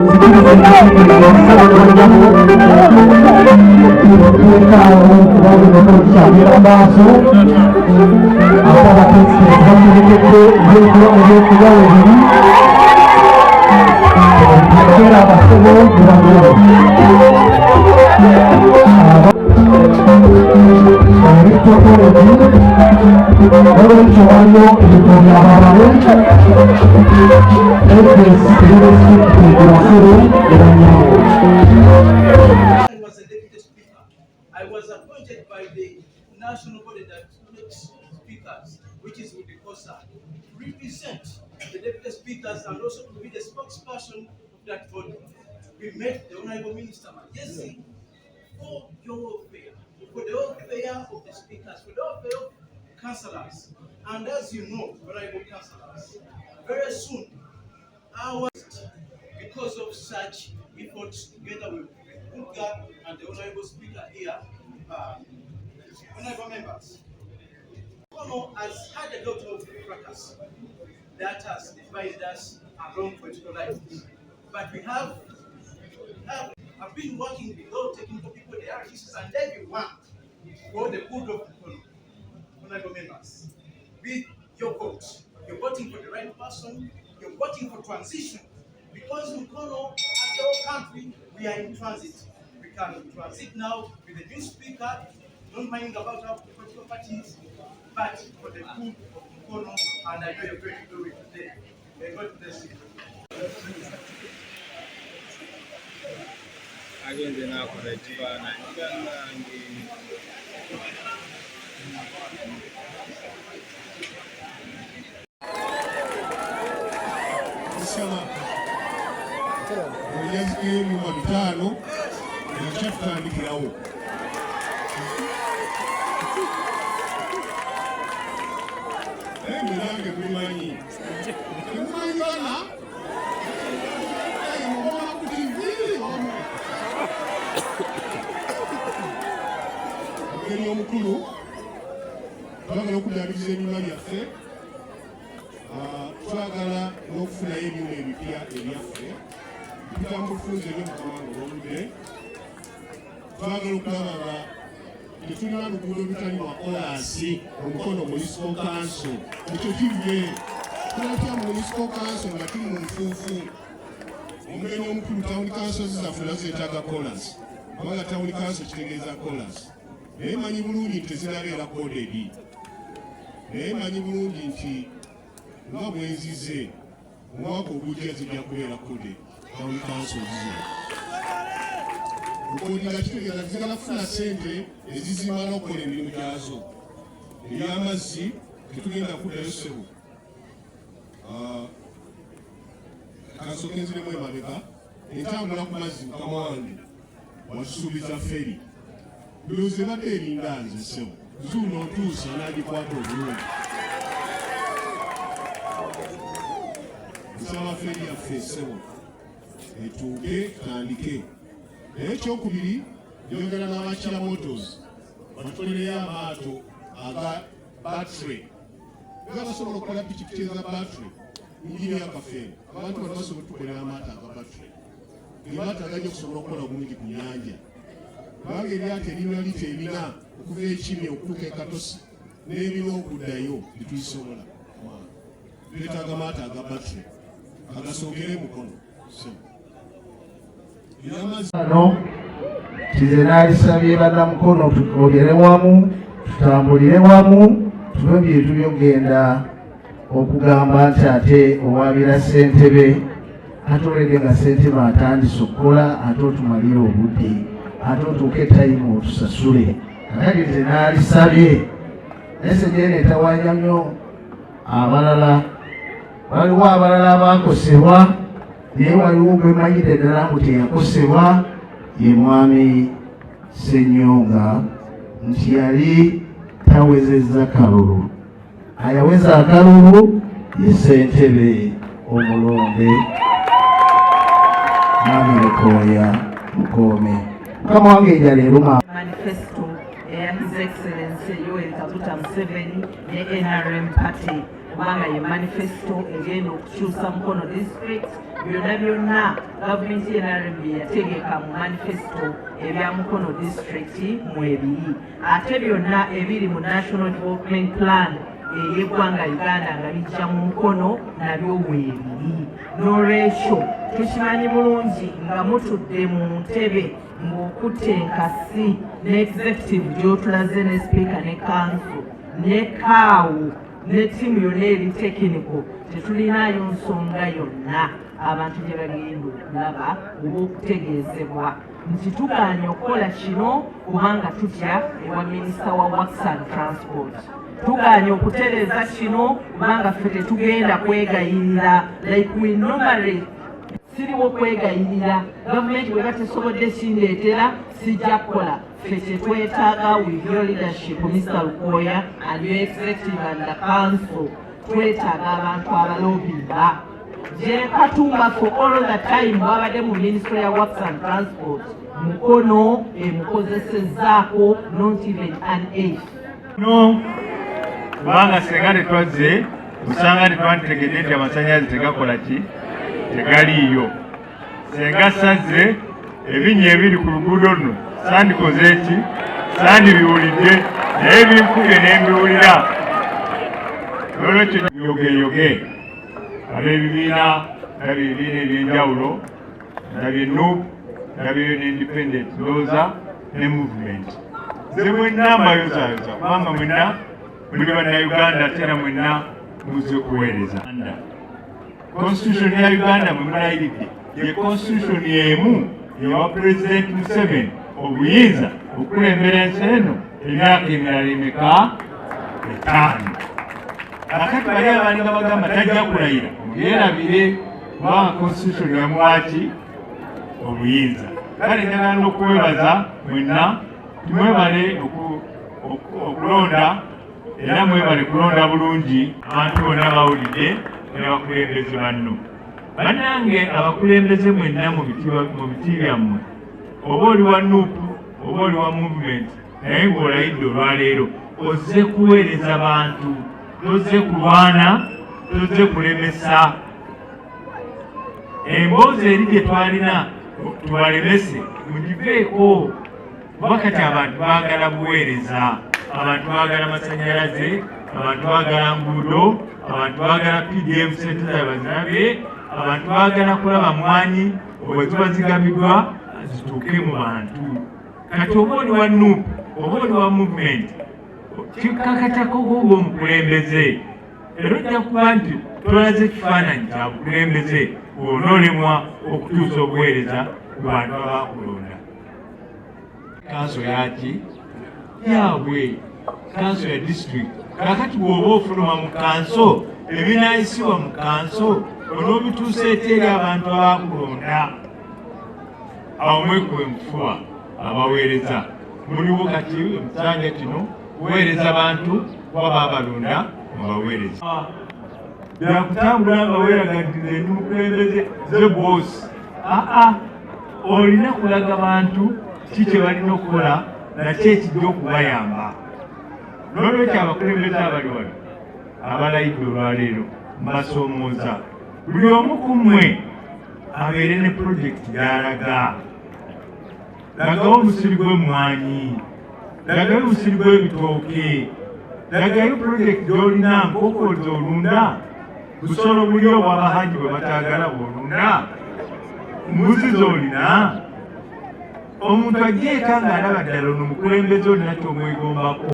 I was appointed by the national body that makes speakers, which is with the COSA, to represent the deputy speakers and also to be the spokesperson of that body. We met the Honorable Minister Majesi for your welfare, for the welfare of the speakers, for the welfare of councillors. And as you know, Honorable councillors, very soon, because of such efforts together with Uga and the Honorable Speaker here, Honorable members, Kono has had a lot of fracas that has divided us along political lines. But we have been working with all technical people, the artists, and everyone for the good of Kono. Honorable members, with your vote, you're voting for the right person, you're voting for transition. Because in Kono and the whole country, we are in transit. We can transit now with a new speaker, not minding about our political parties, but for the good of Kono, and I know you're going to do it today. May God bless you. Again, now for the Tivana, Oyazike mu mabitano yakatandikirawo ebirange kumanyi kumanyana ayomba ku TV ngeri omukulu twagala okuddaabiriza ebyuma byaffe twagala n'okufunayo ebyuma ebipya ebyaffe tutambufunze by'omukamanga olw'oludde twagala okulaba nga tetulina luguudo lutali lwa kolasi omukono municipal council ekyo kivye tulatya municipal council nga tuli mu nfuufu omugenyi omukulu town council zaffe nazo zeetaaga kolasi kubanga town council kitegeeza kolasi naye manyi bulungi nti tezinabeera coded naye manyi bulungi nti nga bwenzize omwaka ogujja zijja kubeera coded town council zize okudinga kitegeeza zigala kufuna ssente ezizimala okukola emirimu gyazo ebyamazzi tetugenda kuddayo ssebo kansooka enziremu emabega entambula ku mazzi mukama wange watusuubiza feri ndowooza ebadde erinda nze ssebo zuuno ntuusa n'agikwata obulungi nsaba feri yaffe ssebo etuuke tutandike. Naye ekyokubiri njogera n'abakira motors batukolereyo amaato aga battery nga basobola okukola pikipiki eza battery injini yakafeeri abantu bano basobola okutukolera amaato aga battery gemaato agajja okusobola okukola obulungi ku nnyanja kubanga eryato erina lita ebina okuva ekimi okutuuka ekatosi n'ebina okuddayo bitulisobola twetaaga amaato aga battery agasookere mukono Ano kize naalisabye bannamukono tukolere wamu tutambulire wamu tube byetu byogenda okugamba nti ate owaabira ssentebe ate olege nga ssentebe atandise okukola ate otumalire obudde ate otuuke tayimu otusasule kakati nze naalisabye naye segenda etawanya nnyo abalala waliwo abalala abakosebwa naye waliwo gwe manyire ddala ngu teyakosebwa ye mwami Ssenyonga nti yali tawezezza kalulu ayaweza akalulu ye ssentebe omulonde mwami Lekooya Mukome mukama wange eja leero manifesto eya His Excellency Yoweri Kaguta Museveni ne NRM Party kubanga ye manifesto egenda okukyusa Mukono district. Byonna gavumenti y'NRM yategeka mu manifesto ebya Mukono district mu ebiri, ate byonna ebiri mu National Development Plan ey'eggwanga Uganda nga bijja mu Mukono nabyo bwebiri. N'olwekyo tukimanyi bulungi nga mutudde mu ntebe ng'okutte enkasi ne executive gy'otulaze ne speaker ne council ne kaawo ne ttiimu yonna eri technical, tetulinaayo nsonga yonna abantu gye bagenda okulaba oba okutegeezebwa nti tugaanye okukola kino kubanga tutya ewa minisita wa Works and Transport. Tugaanye okutereeza kino kubanga ffe tetugenda kwegayirira, like we normally siriwo kwegayirira. Gavumenti bweba tesobodde kindeetera sijja kukola. Ffe kyetwetaaga with your leadership Mr. Lukoya and your executive and the council, twetaaga abantu abalobinga Jane Katumba for all the time wabadde mu Ministry ya Works and Transport. Mukono emukozesezzaako not even an eighth. No, kubanga senga tetwazze usanga tetwanditegedde nti amasannyalaze tegakola ki tegaliiyo. Senga sazze ebinnya ebiri ku luguudo luno sandikoze eki sandibiwulidde naye binkubye nembiwulira. Olwekyo yogeyoge ab'ebibiina ndabye ebibiina ebyenjawulo, ndabye NUP, ndabye Independent Loza ne Movement. Nze mwenna mbayozaayoza kubanga mwenna muli bannayuganda tera mwenna muze kuweereza. Constitution ya Uganda mwe munayiridde ye constitution emu ewa President Museveni obuyinza okulembera ensi eno emyaka emirala emeka 5. Kakati bali abandi nga bagamba tajja kulayira mubyerabire kubanga constitution yamuwaki obuyinza. Kale njagala n'okwebaza mwenna tumwebale okulonda era mwebale kulonda bulungi abantu bonna bawulidde n'abakulembeze banno. Bannange abakulembeze mwenna mu biti byammwe, oba oli wa NUP oba oli wa Movement, naye ng'olayidde olwaleero ozze kuweereza bantu, tozze kulwana, tozze kulemesa. Emboozi eri gye twalina tubalemese mugiveeko kuba kati abantu baagala buweereza, abantu baagala masannyalaze, abantu baagala nguudo, abantu baagala PDM sente zabazinabe, abantu baagala kulaba mwanyi obwe ziba zigamiddwa zituuke mu bantu. Kati oba oli wa NUP oba oli wa Movement kikakatako gooba omukulembeze era ojja kuba nti tolaze ekifaananyi kya bukulembeze onoolemwa okutuusa obuweereza ku bantu abakulonda. Kanso yaki yaabwe kanso ya district. Kakati bw'oba ofuluma mu kanso ebinaayisibwa mu kanso onoobituusa eri abantu abakulonda. Awo mwekuba enkufuba abaweereza muliwo kati emusanja kino kuweereza abantu kuba babalonda mubaweereza. Byakutambula nga weeragaddiza ndi mukulembeze ze boosi. Olina kulaga bantu ki kye balina okukola nakyo ekijja okubayamba. N'olwekyo abakulembeze abali wano abalayidde olwaleero mbasoomooza buli omu ku mmwe abeere ne pulojekiti gy'alaga. Lagawo omusiri gw'emmwanyi, lagayo omusiri gw'ebitooke, lagayo pulojekiti gy'olina nkoko z'olunda. Busolo buli obw'abahaji bwe bataagala bw'olunda, mbuzi z'olina. Omuntu ajja eka ng'alaba ddala ono mukulembeze olina ky'omwegombako.